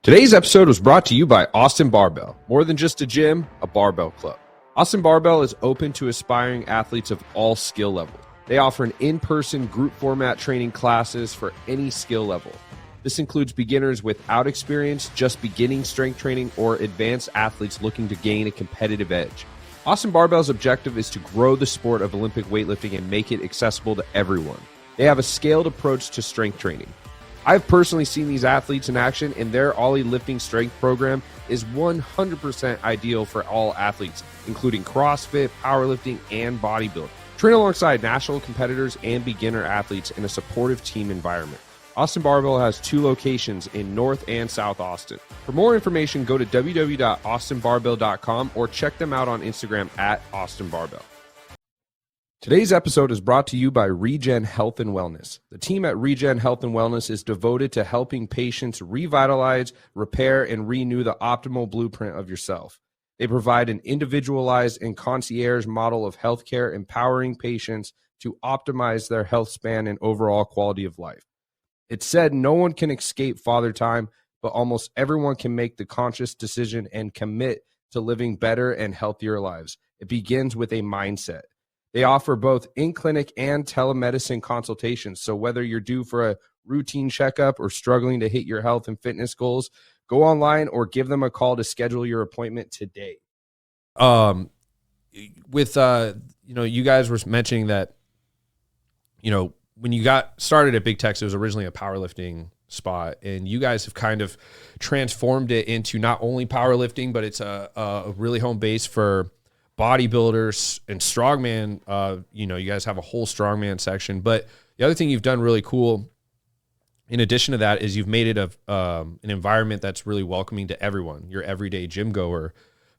today's episode was brought to you by Austin Barbell. More than just a gym, a barbell club. Austin Barbell is open to aspiring athletes of all skill levels. They offer an in-person group format training classes for any skill level. This includes beginners without experience, just beginning strength training, or advanced athletes looking to gain a competitive edge. Austin Barbell's objective is to grow the sport of Olympic weightlifting and make it accessible to everyone. They have a scaled approach to strength training. I've personally seen these athletes in action, and their Ollie lifting strength program is 100% ideal for all athletes, including CrossFit, powerlifting, and bodybuilding. Train alongside national competitors and beginner athletes in a supportive team environment. Austin Barbell has 2 locations in North and South Austin. For more information, go to www.austinbarbell.com or check them out on Instagram @AustinBarbell. Today's episode is brought to you by ReGen Health and Wellness. The team at ReGen Health and Wellness is devoted to helping patients revitalize, repair, and renew the optimal blueprint of yourself. They provide an individualized and concierge model of healthcare, empowering patients to optimize their health span and overall quality of life. It's said no one can escape father time, but almost everyone can make the conscious decision and commit to living better and healthier lives. It begins with a mindset. They offer both in-clinic and telemedicine consultations. So whether you're due for a routine checkup or struggling to hit your health and fitness goals, go online or give them a call to schedule your appointment today. With you know, you guys were mentioning that, you know, when you got started at Big Tex, it was originally a powerlifting spot, and you guys have kind of transformed it into not only powerlifting, but it's a really home base for bodybuilders and strongman. You know, you guys have a whole strongman section, but the other thing you've done really cool, in addition to that, is you've made it an environment that's really welcoming to everyone, your everyday gym goer.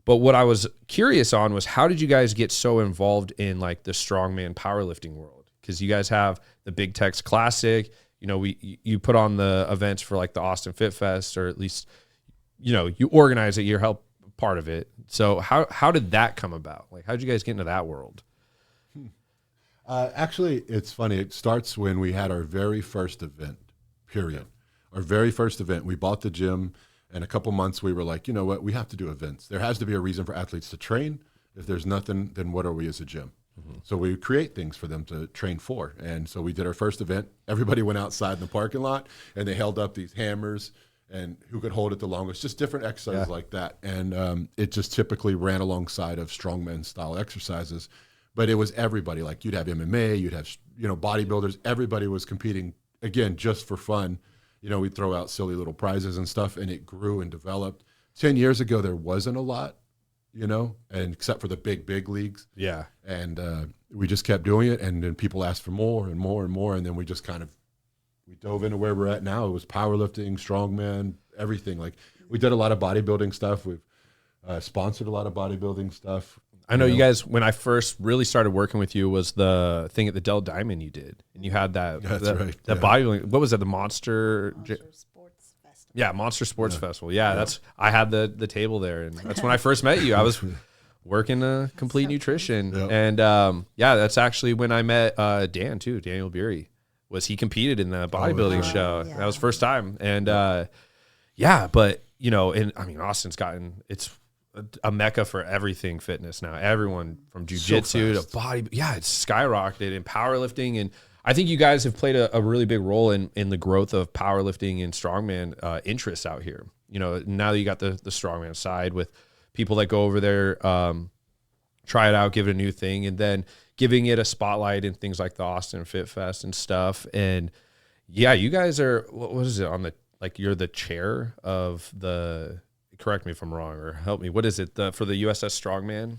But what I was curious on was, how did you guys get so involved in like the strongman powerlifting world? Because you guys have the Big Tex Classic, you know, you put on the events for like the Austin Fit Fest, or at least, you know, you organize it, you're help part of it. So how did that come about? Like, how did you guys get into that world? Actually, it's funny. It starts when we had our very first event, period. Our very first event, we bought the gym, and a couple months we were like, you know what, we have to do events. There has to be a reason for athletes to train. If there's nothing, then what are we as a gym? So we create things for them to train for. And so we did our first event. Everybody went outside in the parking lot, and they held up these hammers, and who could hold it the longest, just different exercises like that. And it just typically ran alongside of strongman style exercises. But it was everybody. Like, you'd have MMA, you'd have, you know, bodybuilders. Everybody was competing, again, just for fun. You know, we'd throw out silly little prizes and stuff, and it grew and developed. 10 years ago, there wasn't a lot and except for the big leagues. Yeah. And we just kept doing it, and then people asked for more and more and more, and then we just we dove into where we're at now. It was powerlifting, strongman, everything. Like, we did a lot of bodybuilding stuff. We've sponsored a lot of bodybuilding stuff. I know you guys, when I first really started working with you, was the thing at the Dell Diamond you did. And you had that, bodybuilding. What was that? The Monster Sports Festival. Yeah, Monster Sports Festival. Yeah, I had the table there. And that's when I first met you. I was working complete nutrition. Yep. And that's actually when I met Dan too, Daniel Beery. He competed in the bodybuilding show. Yeah. That was first time. And but Austin's it's a mecca for everything fitness now. Everyone from jiu-jitsu to body. Yeah, it's skyrocketed in powerlifting. And I think you guys have played a really big role in the growth of powerlifting and strongman interests out here. Now that you got the strongman side with people that go over there, try it out, give it a new thing, and then giving it a spotlight in things like the Austin Fit Fest and stuff. And yeah, you guys are, what is it you're the chair of correct me if I'm wrong or help me. What is it for the USS Strongman?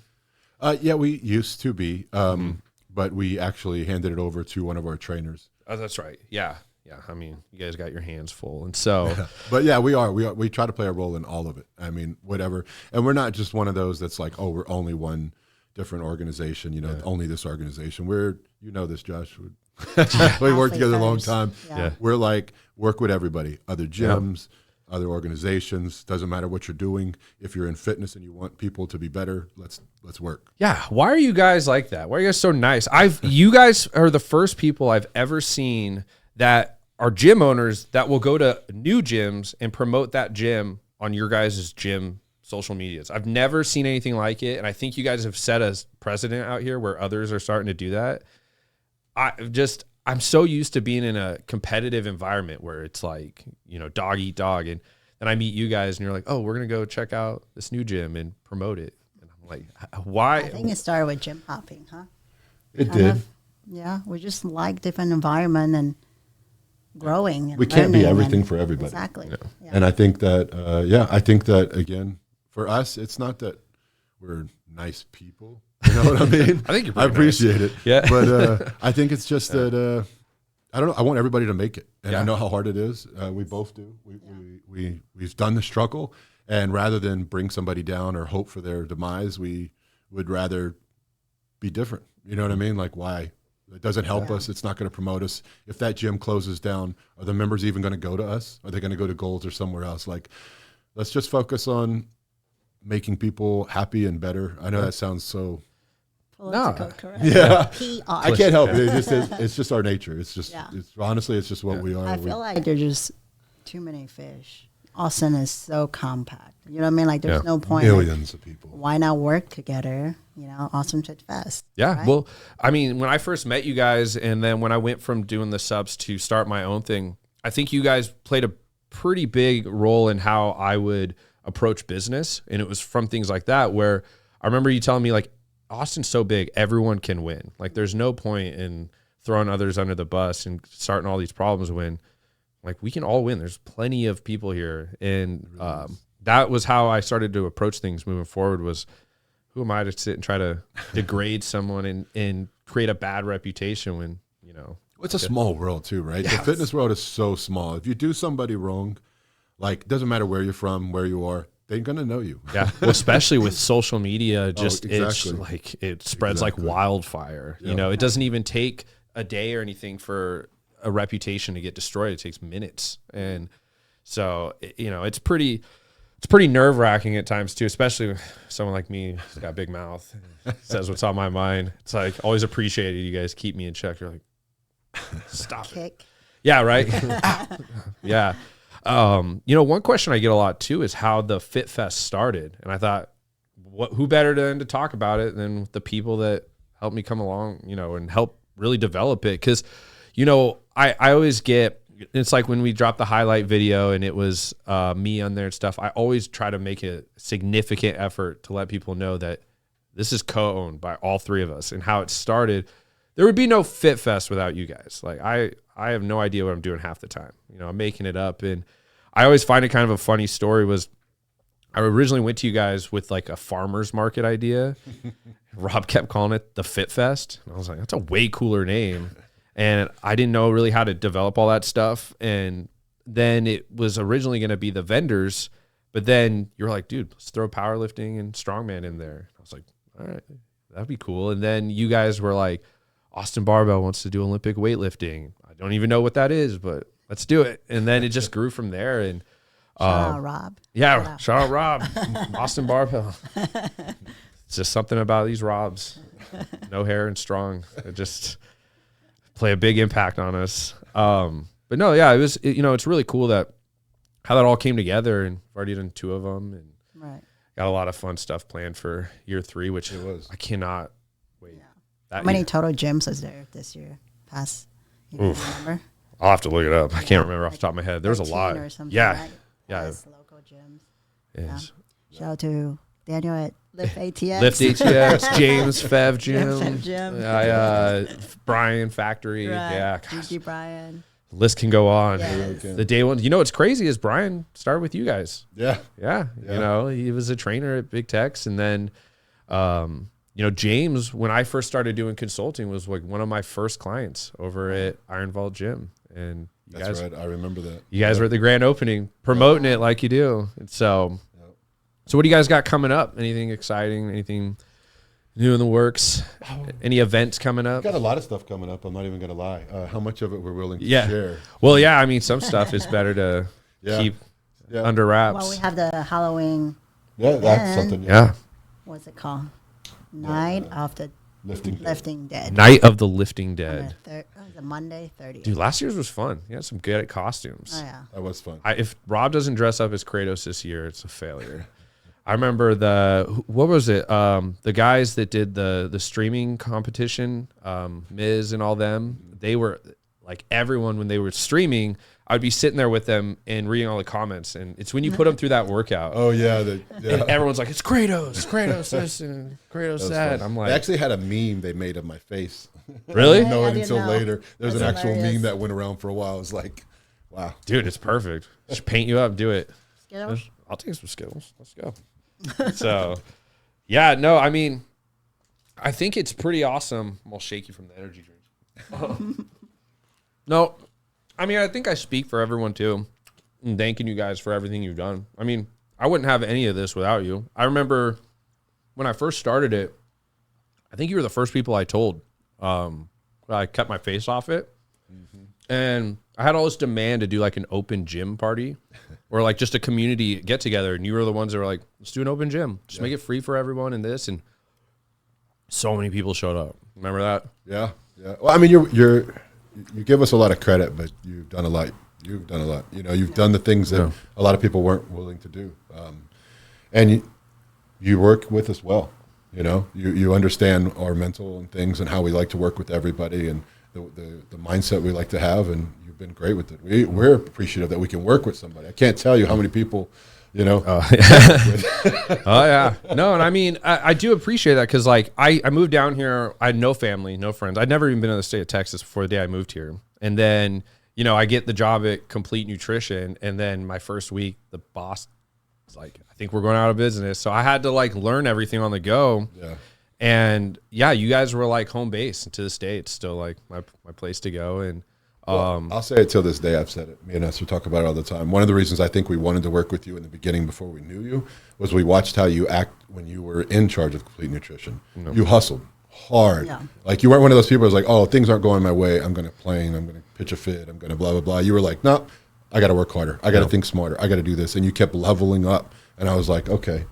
Yeah, we used to be, but we actually handed it over to one of our trainers. Oh, that's right. Yeah. Yeah. I mean, you guys got your hands full. And so, but yeah, we try to play a role in all of it. I mean, whatever. And we're not just one of those that's like, oh, we're only one different organization, only this organization. This, Josh. We worked together a long time. Yeah. We're like, work with everybody, other gyms, other organizations. Doesn't matter what you're doing. If you're in fitness and you want people to be better, let's work. Yeah. Why are you guys like that? Why are you guys so nice? You guys are the first people I've ever seen that are gym owners that will go to new gyms and promote that gym on your guys' gym social medias. I've never seen anything like it. And I think you guys have set a precedent out here where others are starting to do that. I'm so used to being in a competitive environment where it's like, dog eat dog. And then I meet you guys and you're like, oh, we're going to go check out this new gym and promote it. And I'm like, why? I think it started with gym hopping, huh? It did. Yeah. We just like different environment and growing. And we can't be everything for everybody. Exactly. Yeah. And I think that, again, for us, it's not that we're nice people. You know what I mean? I think you're I appreciate nice. it. Yeah. But I think it's just that I don't know. I want everybody to make it, and I know how hard it is. We both do. We've done the struggle, and rather than bring somebody down or hope for their demise, we would rather be different. You know what I mean? Like, why? It doesn't help us. It's not going to promote us. If that gym closes down, are the members even going to go to us? Are they going to go to Gold's or somewhere else? Like, let's just focus on making people happy and better. I know that sounds so political correct. Yeah. PR. I can't help it. It's just our nature. It's just honestly, it's just what we are. I feel like there's just too many fish. Austin is so compact. You know what I mean? Like, there's no point. Millions of people. Why not work together? Austin Fit Fest. Yeah. Right? Well, I mean, when I first met you guys, and then when I went from doing the subs to start my own thing, I think you guys played a pretty big role in how I would approach business. And it was from things like that where I remember you telling me, like, Austin's so big, everyone can win. Like, there's no point in throwing others under the bus and starting all these problems when, like, we can all win. There's plenty of people here. And that was how I started to approach things moving forward was, who am I to sit and try to degrade someone and create a bad reputation when, It's a small world too, right? Yeah. The fitness world is so small. If you do somebody wrong, like, it doesn't matter where you're from, where you are, they're going to know you. Yeah. Well, especially with social media, exactly. It's like, it spreads like wildfire. Yeah. It doesn't even take a day or anything for a reputation to get destroyed. It takes minutes. And so, it's pretty nerve wracking at times too, especially with someone like me who's got a big mouth, says what's on my mind. It's like, always appreciated you guys keep me in check. You're like, stop it. Kick. Yeah. Right. Yeah. One question I get a lot too is how the Fit Fest started. And I thought, who better than to talk about it than the people that helped me come along, and help really develop it. Cause, I always get, it's like when we dropped the highlight video and it was me on there and stuff, I always try to make a significant effort to let people know that this is co-owned by all three of us and how it started. There would be no Fit Fest without you guys. Like, I have no idea what I'm doing half the time. I'm making it up. And I always find it kind of a funny story was I originally went to you guys with like a farmer's market idea. Rob kept calling it the Fit Fest. And I was like, that's a way cooler name. And I didn't know really how to develop all that stuff. And then it was originally going to be the vendors, but then you were like, dude, let's throw powerlifting and strongman in there. I was like, all right, that'd be cool. And then you guys were like, Austin Barbell wants to do Olympic weightlifting. I don't even know what that is, but let's do it. And then it just grew from there. And Shout out, Rob. yeah, shout out Rob, Austin Barbell. It's just something about these Robs, no hair and strong. It just play a big impact on us. But no, yeah, it's really cool that how that all came together, and we've already done 2 of them, and Right. got a lot of fun stuff planned for year 3, which I cannot wait. Yeah. That How many year. total gyms was there this year? Past, you don't remember? I'll have to look it up. I can't remember off the top of my head. There was a 13 lot. or something, Yeah, right? yeah. Plus local gyms. Yes. Shout out to Daniel at Lift ATX. Lift ATX, James Fev Gym, Fev Gym. Brian Factory. Right. Yeah, gosh, Gigi Bryan. list can go on. Yes. The day one. You know what's crazy is Brian started with you guys. Yeah. Yeah. He was a trainer at Big Tex, and then, James, when I first started doing consulting, was like one of my first clients over at Iron Vault Gym, and you That's guys, right. I remember that. you guys were at the grand opening promoting it like you do. And so what do you guys got coming up? Anything exciting? Anything new in the works? Any events coming up? Got a lot of stuff coming up. I'm not even going to lie. How much of it we're willing to Yeah. share? Well, yeah, I mean, some stuff is better to Yeah. keep Yeah. under wraps. Well, we have the Halloween, Yeah, that's And- something. yeah. what's it called? Night of the Lifting. Lifting Dead. Night of the Lifting On Dead. the Monday 30th. Dude, last year's was fun. You had some good costumes. Oh, yeah. That was fun. If Rob doesn't dress up as Kratos this year, it's a failure. I remember what was it? The guys that did the streaming competition, Miz and all them, they were like everyone when they were streaming, I'd be sitting there with them and reading all the comments. And it's when you put them through that workout. Oh, yeah. And everyone's like, it's Kratos this and Kratos that. I'm like, they actually had a meme they made of my face. really? I didn't know I it didn't until know. later. There's an That's actual hilarious. meme that went around for a while. I was like, wow. Dude, it's perfect. Just paint you up, do it. Skittles? I'll take some Skittles. Let's go. So, yeah, no, I mean, I think it's pretty awesome. I'm all shaky from the energy drink. No, I mean, I think I speak for everyone too, and thanking you guys for everything you've done. I mean, I wouldn't have any of this without you. I remember when I first started it, I think you were the first people I told. I cut my face off it. And I had all this demand to do like an open gym party or like just a community get together. And you were the ones that were like, let's do an open gym. Just make it free for everyone and this. And so many people showed up. Remember that? Yeah. Yeah. Well, I mean, you give us a lot of credit, but you've done a lot. You've done a lot. You've done the things that a lot of people weren't willing to do. And you work with us well. You understand our mental and things and how we like to work with everybody and the mindset we like to have, and you've been great with it. We're appreciative that we can work with somebody. I can't tell you how many people, Oh, yeah. No, and I mean, I do appreciate that because, like, I moved down here. I had no family, no friends. I'd never even been in the state of Texas before the day I moved here. And then, I get the job at Complete Nutrition. And then my first week, the boss was like, I think we're going out of business. So I had to, like, learn everything on the go. Yeah. And, yeah, you guys were, like, home base. And to this day, it's still, like, my place to go. And I'll say it till this day. I've said it. Me and Esther talk about it all the time. One of the reasons I think we wanted to work with you in the beginning before we knew you was we watched how you act when you were in charge of Complete Nutrition. You hustled hard. Yeah. Like you weren't one of those people who was like, oh, things aren't going my way. I'm going to plane. I'm going to pitch a fit. I'm going to blah, blah, blah. You were like, no, I got to work harder. I got to think smarter. I got to do this. And you kept leveling up. And I was like, okay,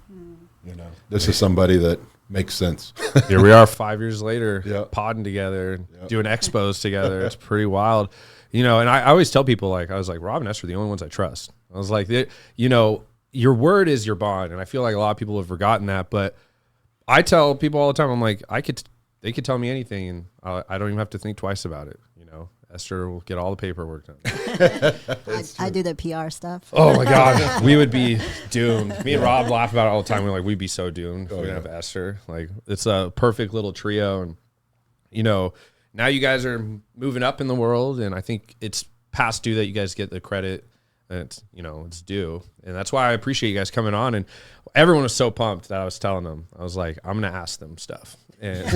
this is somebody that makes sense. here we are 5 years later, Yeah. podding together, doing expos together. It's pretty wild. And I always tell people, like, I was like, Rob and Esther are the only ones I trust. I was like, your word is your bond. And I feel like a lot of people have forgotten that. But I tell people all the time, I'm like, they could tell me anything and I don't even have to think twice about it. Esther will get all the paperwork done. I do the PR stuff. Oh my God, we would be doomed. Me and Rob laugh about it all the time. We're like, we'd be so doomed if we didn't have Esther. Like, it's a perfect little trio. And, now you guys are moving up in the world. And I think it's past due that you guys get the credit and it's, you know, it's due. And that's why I appreciate you guys coming on. And everyone was so pumped that I was telling them, I was like, I'm going to ask them stuff. And,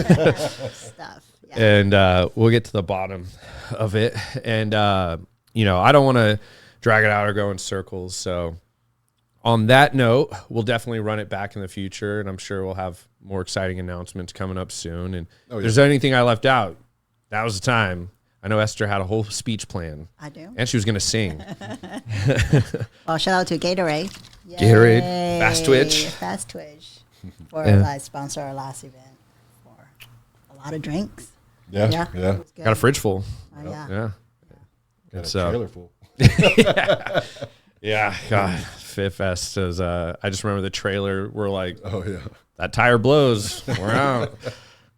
Stuff. Yeah. and we'll get to the bottom of it. And, you know, I don't want to drag it out or go in circles. So on that note, we'll definitely run it back in the future. And I'm sure we'll have more exciting announcements coming up soon. And if there's anything I left out, that was the time. I know Esther had a whole speech plan. I do. And she was going to sing. Well, shout out to Gatorade. Yay. Gatorade, Fast Twitch. Fast Twitch. For sponsor our last event for a lot of drinks. Yeah. It was good. Got a fridge full. Oh, yeah. Yeah. Got a trailer full. Yeah. God, Fit Fest is, I just remember the trailer. We're like, Oh yeah. that tire blows. We're out.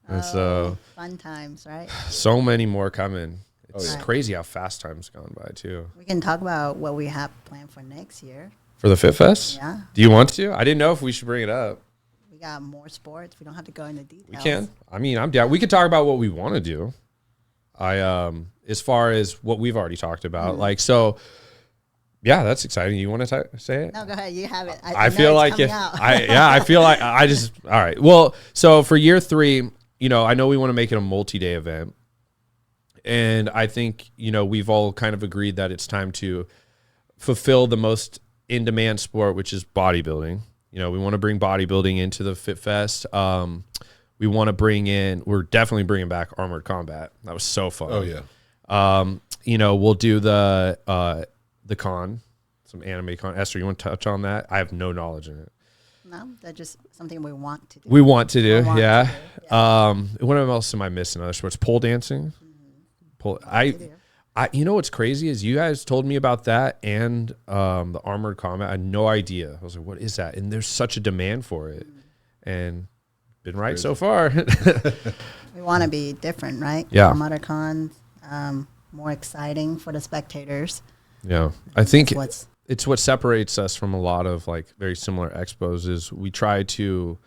And so Fun times, right? so many more coming. It's yeah. crazy how fast time's gone by too. We can talk about what we have planned for next year. For the Fit Fest? Yeah. Do you want to? I didn't know if we should bring it up. We got more sports. We don't have to go into details. We can. I mean, I'm down. We could talk about what we want to do. As far as what we've already talked about, like, so yeah, that's exciting. You want to say it? No, go ahead. You have it. I feel like I feel like I just, all right. Well, so for year 3, you know, I know we want to make it a multi-day event. And I think, you know, we've all kind of agreed that it's time to fulfill the most in-demand sport, which is bodybuilding. You know, we want to bring bodybuilding into the Fit Fest. We want to we're definitely bringing back Armored Combat. That was so fun. Oh yeah. You know, we'll do the con, some anime con. Esther, you want to touch on that? I have no knowledge in it. No, that's just something we want to do. We want to do, want yeah. to do, yeah. What else am I missing? Other sports, pole dancing. You know what's crazy is you guys told me about that and the Armored Combat. I had no idea. I was like, what is that? And there's such a demand for it, and been right so far. We want to be different, right? Yeah. From other cons, more exciting for the spectators. Yeah, I think What's it's what separates us from a lot of like very similar expos is we try to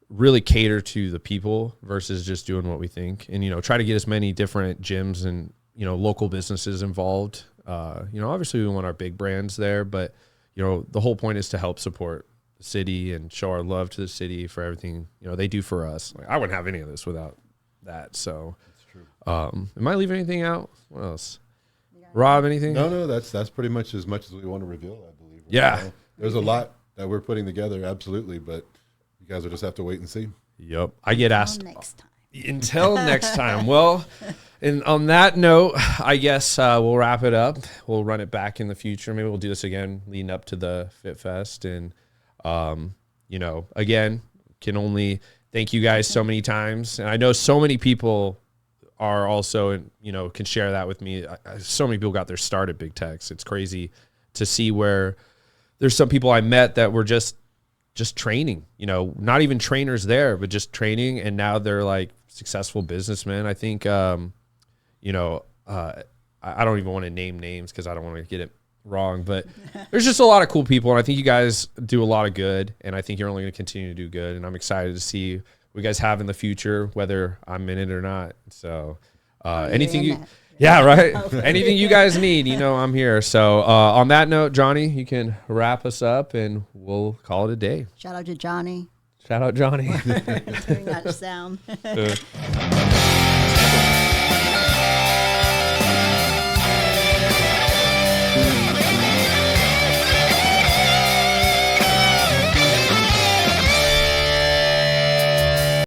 really cater to the people versus just doing what we think, and, you know, try to get as many different gyms and, you know, local businesses involved. You know, obviously we want our big brands there, but, you know, the whole point is to help support the city and show our love to the city for everything, you know, they do for us. Like, I wouldn't have any of this without that. So That's true. am I leaving anything out? What else? Rob, anything? No, that's pretty much as we want to reveal, I believe. Yeah. You know, there's a lot that we're putting together, absolutely, but you guys will just have to wait and see. Yep. I get asked next time. until next time. Well, and on that note, I guess we'll wrap it up. We'll run it back in the future. Maybe we'll do this again leading up to the Fit Fest. And, you know, again, can only thank you guys so many times. And I know so many people are also, you know, can share that with me. So many people got their start at Big Tex. It's crazy to see where there's some people I met that were just training, you know, not even trainers there, but just training. And now they're like successful businessmen. I think, you know, I don't even want to name names because I don't want to get it wrong, but there's just a lot of cool people. And I think you guys do a lot of good. And I think you're only going to continue to do good. And I'm excited to see what you guys have in the future, whether I'm in it or not. So anything you, yeah, right. Anything you guys need, you know, I'm here. So on that note, Johnny, you can wrap us up and we'll call it a day. Shout out to Johnny. Shout out, Johnny. Doing that sound.